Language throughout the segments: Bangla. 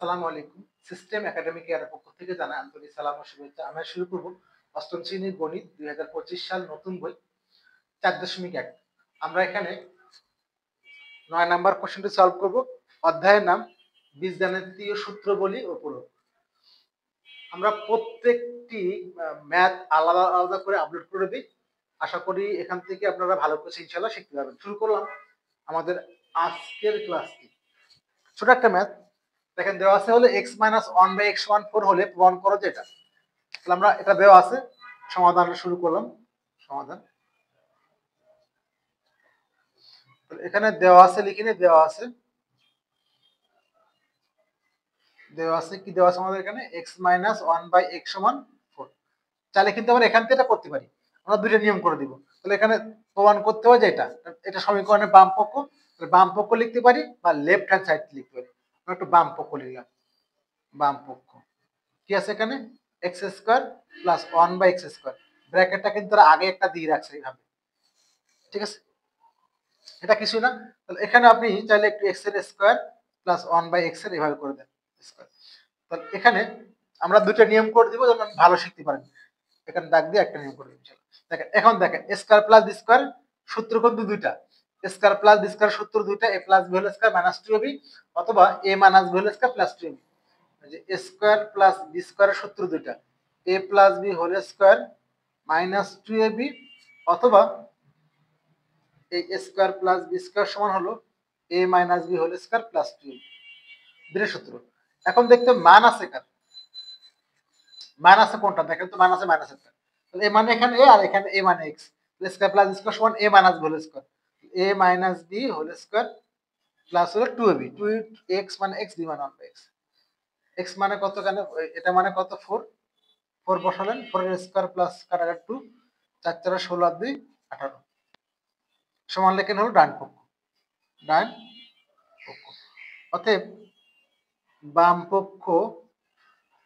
আসসালামু আলাইকুম। সিস্টেম একাডেমিক এর পক্ষ থেকে জানাই আন্তরিক সালাম ও শুভেচ্ছা। আমরা শুরু করব ৮ম শ্রেণীর গণিত ২০২৫ সাল নতুন বই ৪.১। আমরা এখানে ৯ নাম্বার কোশ্চেনটি সলভ করব। অধ্যায়ের নাম বীজগাণিতীয় সূত্রাবলী ও প্রয়োগ। আমরা প্রত্যেকটি ম্যাথ আলাদা, আলাদা করে আপলোড করে দেই। আশা করি এখান থেকে আপনারা ভালো করে ইনশাআল্লাহ শিখতে পারবেন। শুরু করলাম আমাদের আজকের ক্লাসটি। ছোট একটা ম্যাথ দেখেন দেওয়া আছে হলো x - 1/x = 4 হলে প্রমাণ করো যে এটা। তাহলে আমরা এটা দেওয়া আছে সমাধান শুরু করলাম। সমাধান এখানে দেওয়া আছে লিখে নিয়ে দেওয়া আছে কি দেওয়া আছে আমাদের এখানে x - 1/x = 4 চাইলে কিন্তু আমরা এখান থেকে এটা করতে পারি। আমরা দুইটা নিয়ম করে দিব। তাহলে এখানে প্রমাণ করতে হয় যে এটা সমীকরণের বাম পক্ষ। বাম পক্ষ লিখতে পারি বা লেফট হ্যান্ড সাইড লিখতে পারি। আমরা একটু বাম পক্ষ লিখলাম। বাম পক্ষ কি আছে এখানে x² + 1/x²। ব্র্যাকেটটা কিন্তু তারা আগে একটা দিয়ে রাখছে এইভাবে। ঠিক আছে, এটা কিছু না। তাহলে এখানে আপনি চাইলে একটু x এর স্কয়ার প্লাস 1/x এর এভাবে করে দেন স্কয়ার। তাহলে এখানে আমরা দুটো নিয়ম করে দিব যেন ভালো শিখতে পারেন। এখানে দাগ দিয়ে একটা নিয়ম করে দিব। দেখেন এখন দেখেন স্কয়ার প্লাস বি স্কয়ার সূত্র কিন্তু দুইটা। স্কয়ার প্লাস বি স্কয়ার সূত্র দুইটা a plus b whole square minus 2ab অথবা a minus b whole square plus 2ab। যে a স্কয়ার প্লাস বি স্কয়ারের সূত্র দুইটা a plus b whole square minus 2ab অথবা এই স্কয়ার প্লাস বি স্কয়ার সমান হলো a minus B whole square plus 2 দুইটা সূত্র। এখন দেখতে মান আছে কার মান আছে কোনটা দেখেন তো মান আছে মাইনাস একটা তাহলে a মানে এখানে a আর এখানে a মানে x স্কয়ার প্লাস স্কয়ার সমান a minus B whole square a minus B whole square plus হলো 2ab 2x মানে x b মানে 1/x x মানে কত কেন এটা মানে কত 4 4 বসালেন 4 এর স্কয়ার প্লাস কাটাকাটি 2 4 4 16 আর 2 18 সমান লেখেন হলো ডান পক্ষ ডান পক্ষ অতএব বাম পক্ষ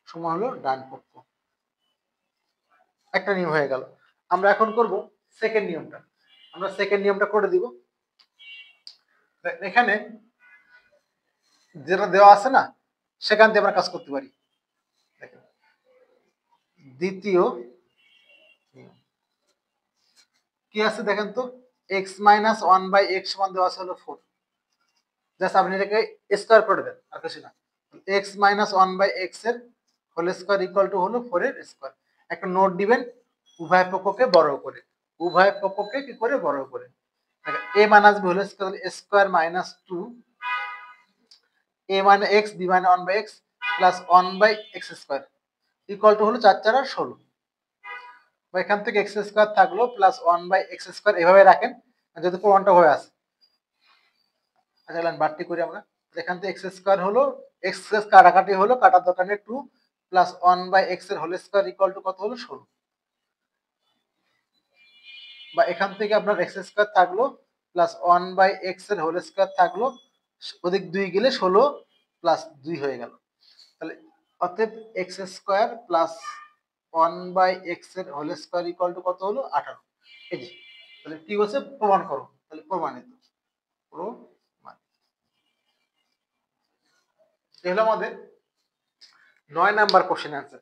সমান হলো ডান পক্ষ। একটা নিয়ম হয়ে গেল। আমরা এখন করব সেকেন্ড নিয়মটা। আমরা সেকেন্ড নিয়মটা করে দিব। এখানে যেটা দেওয়া আছে না সেখান থেকে আমরা কাজ করতে পারি। দেখেন দ্বিতীয় কি আছে দেখেন তো x - 1/x সমান দেওয়া আছে হলো 4। জাস্ট আপনি এটাকে স্কয়ার করে দেন আর কিছু না। x - 1/x এর হোল স্কয়ার ইকুয়াল টু হলো 4 এর স্কয়ার। একটা নোট দিবেন উভয় পক্ষকে বড় করে। উভয় পক্ষকে কি করে বড় করে। a minus b whole square square minus 2 a মানে x b মানে 1/x plus 1/x² equal to হলো 4 4 আর 16। বা এখান থেকে x² থাকলো প্লাস 1/x² এভাবে রাখেন যদি প্রমাণটা হয়ে আসে। আচ্ছা বাড়তি করি আমরা এখান থেকে x² হলো x কাটাকাটি হলো কাটার দোকানে 2 প্লাস 1/x এর হোল স্কয়ার ইকুয়াল টু কত হলো 16। বা এখান থেকে আপনার x² থাকলো প্লাস 1/x এর হোল স্কয়ার থাকলো ওদিক 2 গেলে 16 প্লাস 2 হয়ে গেল। তাহলে অতএব x² প্লাস 1/x এর হোল স্কয়ার ইকুয়াল টু কত হলো 18। এই যে তাহলে কি বলছে প্রমাণ করো। তাহলে প্রমাণিত প্রমাণ এই হলো আমাদের 9 নাম্বার কোশ্চেন অ্যান্সার।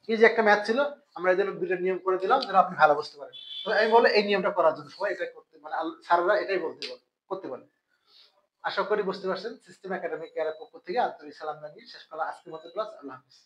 এই যে একটা ম্যাথ ছিল আমরা এই জন্য দুইটা নিয়ম করে দিলাম যেন আপনি ভালো বুঝতে পারেন। তো আমি বলে এই নিয়মটা করার জন্য সবাই এটাই করতে মানে স্যাররা এটাই বলতে বলে করতে বলে। আশা করি বুঝতে পারছেন। সিস্টেম একাডেমিক এর পক্ষ থেকে আন্তরিক সালাম জানিয়ে শেষ করা আজকের মতো ক্লাস। আল্লাহ হাফেজ।